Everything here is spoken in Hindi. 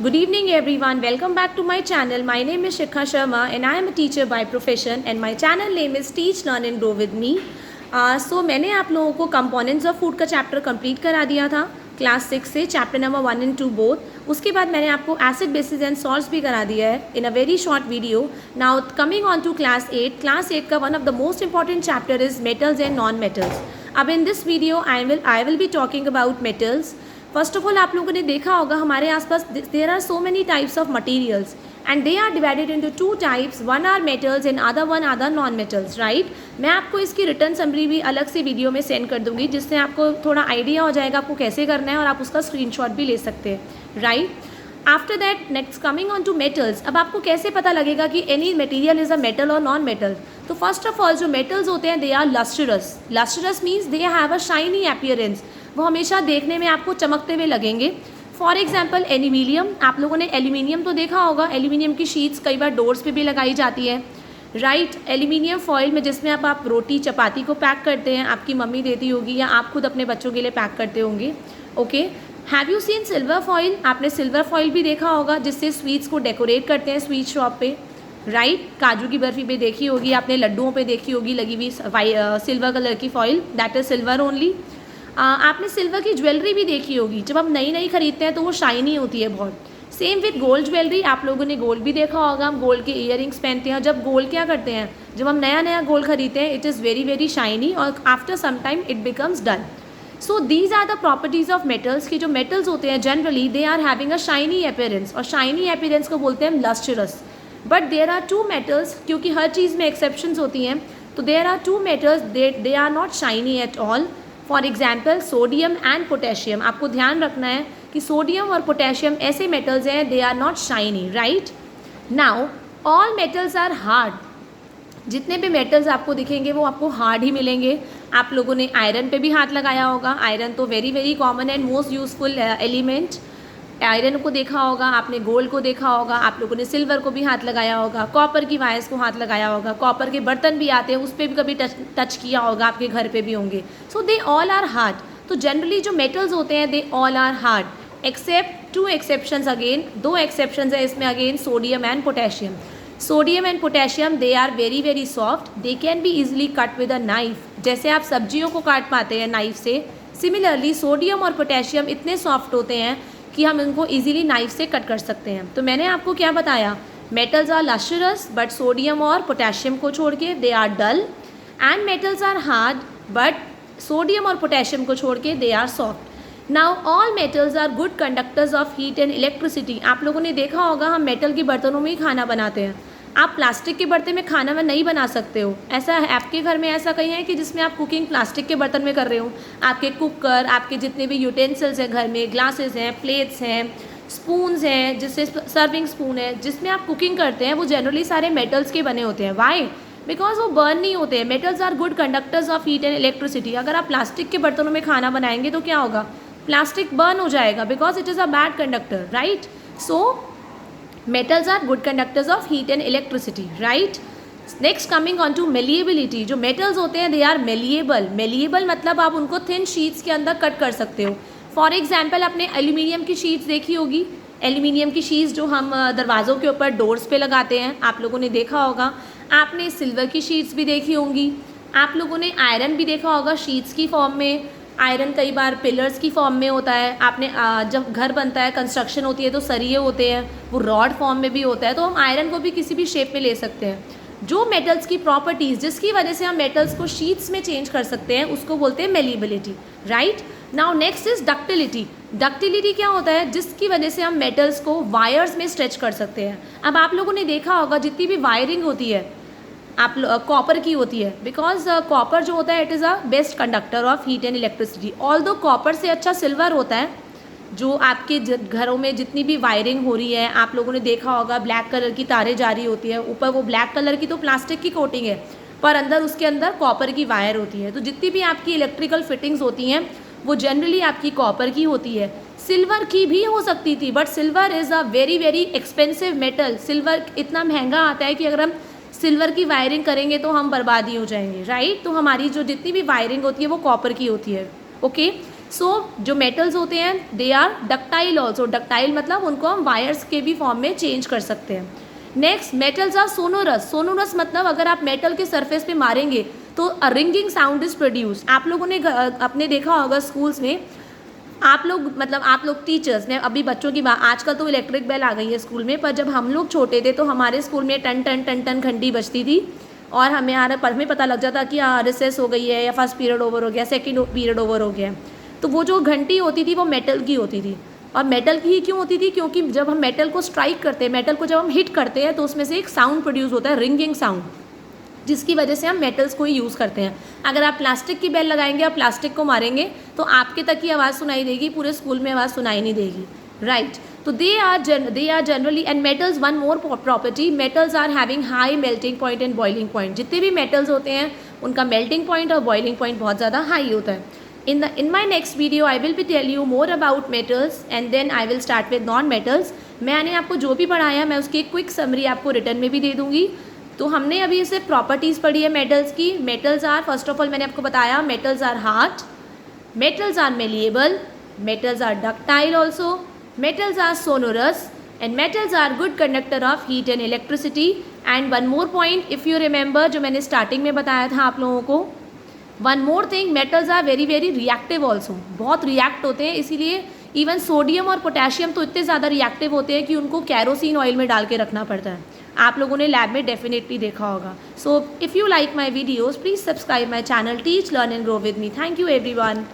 Good evening everyone, welcome back to my channel. My name is Shikha Sharma and I am a teacher by profession and my channel name is Teach Learn and Grow with me. So मैंने आप लोगों को कंपोनेंट्स ऑफ फूड का चैप्टर कंप्लीट करा दिया था क्लास 6 से, चैप्टर नंबर 1 and 2 बोथ. उसके बाद मैंने आपको एसिड बेसिस एंड सॉल्ट्स भी करा दिया है in a very short video. Now coming on to class 8 का one of the most important chapter is metals and non metals. अब in this video I will be talking about metals. First of all आप लोगों ने देखा होगा हमारे आसपास there are so many types of materials and they are divided into two types. One are metals and other non metals, right. मैं आपको इसकी रिटर्न समरी भी अलग से वीडियो में सेंड कर दूंगी जिससे आपको थोड़ा आइडिया हो जाएगा आपको कैसे करना है और आप उसका स्क्रीनशॉट भी ले सकते हैं, right. After that next coming on to metals. अब आपको कैसे पता लगेगा कि any material is a metal और नॉन मेटल. तो फर्स्ट ऑफ ऑल जो मेटल्स होते हैं they are lustrous. Lustrous means they have a shiny appearance. वो हमेशा देखने में आपको चमकते हुए लगेंगे. For example aluminium. आप लोगों ने एल्यूमिनियम तो देखा होगा. एल्यूमिनियम की शीट्स कई बार डोर्स पे भी लगाई जाती है, राइट. एल्यूमिनियम फॉइल में जिसमें आप रोटी चपाती को पैक करते हैं, आपकी मम्मी देती होगी या आप खुद अपने बच्चों के लिए पैक करते होंगे. Okay. Have you seen silver foil. आपने सिल्वर फॉइल भी देखा होगा जिससे स्वीट्स को डेकोरेट करते हैं स्वीट शॉप पे, राइट. काजू की बर्फ़ी पे देखी होगी आपने, लड्डुओं पे देखी होगी लगी हुई सिल्वर कलर की foil, that is silver only. आपने सिल्वर की ज्वेलरी भी देखी होगी. जब हम नई खरीदते हैं तो वो शाइनी होती है बहुत. Same with gold jewellery. आप लोगों ने गोल्ड भी देखा होगा. हम गोल्ड के इयरिंग्स पहनते हैं. जब गोल्ड क्या करते हैं, जब हम नया गोल्ड खरीदते हैं it is very very shiny और after some time it becomes dull. So these are the properties of metals. कि जो मेटल्स होते हैं generally they are having a shiny appearance और शाइनी अपीयरेंस को बोलते हैं हम lustrous. But there are two metals. क्योंकि हर चीज़ में एक्सेप्शंस होती हैं तो there are two metals they are not shiny at all. For example sodium and potassium. आपको ध्यान रखना है कि सोडियम और पोटेशियम ऐसे मेटल्स हैं they are not shiny, right. Now all metals are hard. जितने भी मेटल्स आपको दिखेंगे वो आपको हार्ड ही मिलेंगे. आप लोगों ने आयरन पे भी हाथ लगाया होगा. आयरन तो very very common and most useful element. Iron को देखा होगा आपने, गोल्ड को देखा होगा, आप लोगों ने सिल्वर को भी हाथ लगाया होगा, कॉपर की वायर्स को हाथ लगाया होगा, कॉपर के बर्तन भी आते हैं उस पर भी कभी टच किया होगा, आपके घर पे भी होंगे. So they all are hard. तो जनरली जो मेटल्स होते हैं they all are hard except two exceptions. अगेन दो एक्सेप्शंस है इसमें, again sodium and potassium. Sodium and potassium they are very very soft. They can be easily cut with a knife. जैसे आप सब्जियों को काट पाते हैं नाइफ से, सिमिलरली सोडियम और पोटेशियम इतने सॉफ्ट होते हैं कि हम इनको इजीली नाइफ से कट कर सकते हैं. तो मैंने आपको क्या बताया, metals are lustrous but sodium और पोटेशियम को छोड़ के they are dull. And metals are hard but sodium और पोटेशियम को छोड़ के they are soft. Now all metals are good conductors of heat and electricity. आप लोगों ने देखा होगा हम मेटल के बर्तनों में ही खाना बनाते हैं. आप प्लास्टिक के बर्तन में खाना में नहीं बना सकते हो. ऐसा आपके घर में ऐसा कहीं है कि जिसमें आप कुकिंग प्लास्टिक के बर्तन में कर रहे हो. आपके कुकर, आपके जितने भी यूटेंसिल्स हैं घर में, ग्लासेस हैं, प्लेट्स हैं, स्पून्स हैं, जिससे सर्विंग स्पून है जिसमें आप कुकिंग करते हैं, वो जनरली सारे मेटल्स के बने होते हैं. वाई? बिकॉज वो बर्न नहीं होते हैं. Metals are good conductors of heat and electricity. अगर आप प्लास्टिक के बर्तनों में खाना बनाएंगे तो क्या होगा, प्लास्टिक बर्न हो जाएगा because it is a bad conductor, right. So metals are good conductors of heat and electricity, right. next coming on to malleability. जो metals होते हैं they are malleable मतलब आप उनको thin sheets के अंदर कट कर सकते हो. for example आपने एल्यूमिनियम की शीट्स देखी होगी. एल्यूमिनियम की शीट्स जो हम दरवाज़ों के ऊपर डोर्स पे लगाते हैं आप लोगों ने देखा होगा. आपने सिल्वर की शीट्स भी देखी होंगी. आप लोगों ने आयरन भी देखा होगा शीट्स की फॉर्म में. आयरन कई बार पिलर्स की फॉर्म में होता है. आपने जब घर बनता है, कंस्ट्रक्शन होती है तो सरिये होते हैं, वो रॉड फॉर्म में भी होता है. तो हम आयरन को भी किसी भी शेप में ले सकते हैं. जो मेटल्स की प्रॉपर्टीज़ जिसकी वजह से हम मेटल्स को शीट्स में चेंज कर सकते हैं उसको बोलते हैं malleability, right. Now next is ductility. Ductility क्या होता है, जिसकी वजह से हम मेटल्स को वायर्स में स्ट्रेच कर सकते हैं. अब आप लोगों ने देखा होगा जितनी भी वायरिंग होती है आप कॉपर की होती है. बिकॉज कॉपर जो होता है it is a best conductor of heat and electricity. Although copper से अच्छा सिल्वर होता है. जो आपके घरों में जितनी भी वायरिंग हो रही है आप लोगों ने देखा होगा ब्लैक कलर की तारें जा रही होती है. ऊपर वो ब्लैक कलर की तो प्लास्टिक की कोटिंग है पर अंदर उसके अंदर कॉपर की वायर होती है. तो जितनी भी आपकी इलेक्ट्रिकल फिटिंग्स होती हैं वो जनरली आपकी कॉपर की होती है. सिल्वर की भी हो सकती थी but silver is a very very expensive metal. Silver इतना महंगा आता है कि अगर हम सिल्वर की वायरिंग करेंगे तो हम बर्बादी हो जाएंगे, राइट. तो हमारी जो जितनी भी वायरिंग होती है वो कॉपर की होती है. ओके. सो जो मेटल्स होते हैं they are ductile also, ductile मतलब उनको हम वायर्स के भी फॉर्म में चेंज कर सकते हैं। Next metals are sonorous, sonorous मतलब अगर आप मेटल के सरफेस पे मारेंगे तो a ringing sound is produce. आप लोगों ने अपने देखा होगा स्कूल्स में, आप लोग टीचर्स ने अभी बच्चों की बात, आजकल तो इलेक्ट्रिक बेल आ गई है स्कूल में, पर जब हम लोग छोटे थे तो हमारे स्कूल में टन टन टन टन घंटी बजती थी और हमें पता लग जाता कि रिसेस हो गई है या फर्स्ट पीरियड ओवर हो गया, सेकंड पीरियड ओवर हो गया। तो वो जो घंटी होती थी वो मेटल की होती थी। और मेटल की ही क्यों होती थी? क्योंकि जब हम मेटल को स्ट्राइक करते हैं, मेटल को जब हम हिट करते हैं तो उसमें से एक साउंड प्रोड्यूस होता है, रिंगिंग साउंड, जिसकी वजह से हम मेटल्स को ही यूज़ करते हैं। अगर आप प्लास्टिक की बेल लगाएंगे और प्लास्टिक को मारेंगे तो आपके तक ही आवाज़ सुनाई देगी, पूरे स्कूल में आवाज़ सुनाई नहीं देगी, राइट। तो they are generally and metals, one more property, metals are having high melting point and boiling point. जितने भी मेटल्स होते हैं उनका मेल्टिंग पॉइंट और बॉइलिंग पॉइंट बहुत ज़्यादा हाई होता है। In my next video I will be tell you more about metals and then I will start with non metals। मैंने आपको जो भी पढ़ाया मैं उसकी एक क्विक समरी आपको रिटर्न में भी दे दूँगी। तो हमने अभी इसे प्रॉपर्टीज़ पढ़ी है मेटल्स की। Metals are, first of all मैंने आपको बताया, metals are hard, metals are malleable, metals are ductile also, metals are sonorous and metals are good conductor of heat and electricity. And one more point if you remember, जो मैंने स्टार्टिंग में बताया था आप लोगों को, one more thing, metals are very very reactive also, बहुत रिएक्ट होते हैं। इसीलिए इवन सोडियम और पोटेशियम तो इतने ज़्यादा रिएक्टिव होते हैं कि उनको कैरोसिन ऑयल में डाल के रखना पड़ता है। आप लोगों ने लैब में डेफिनेटली देखा होगा। So if you like my videos please subscribe my channel teach learn and grow with me. Thank you everyone.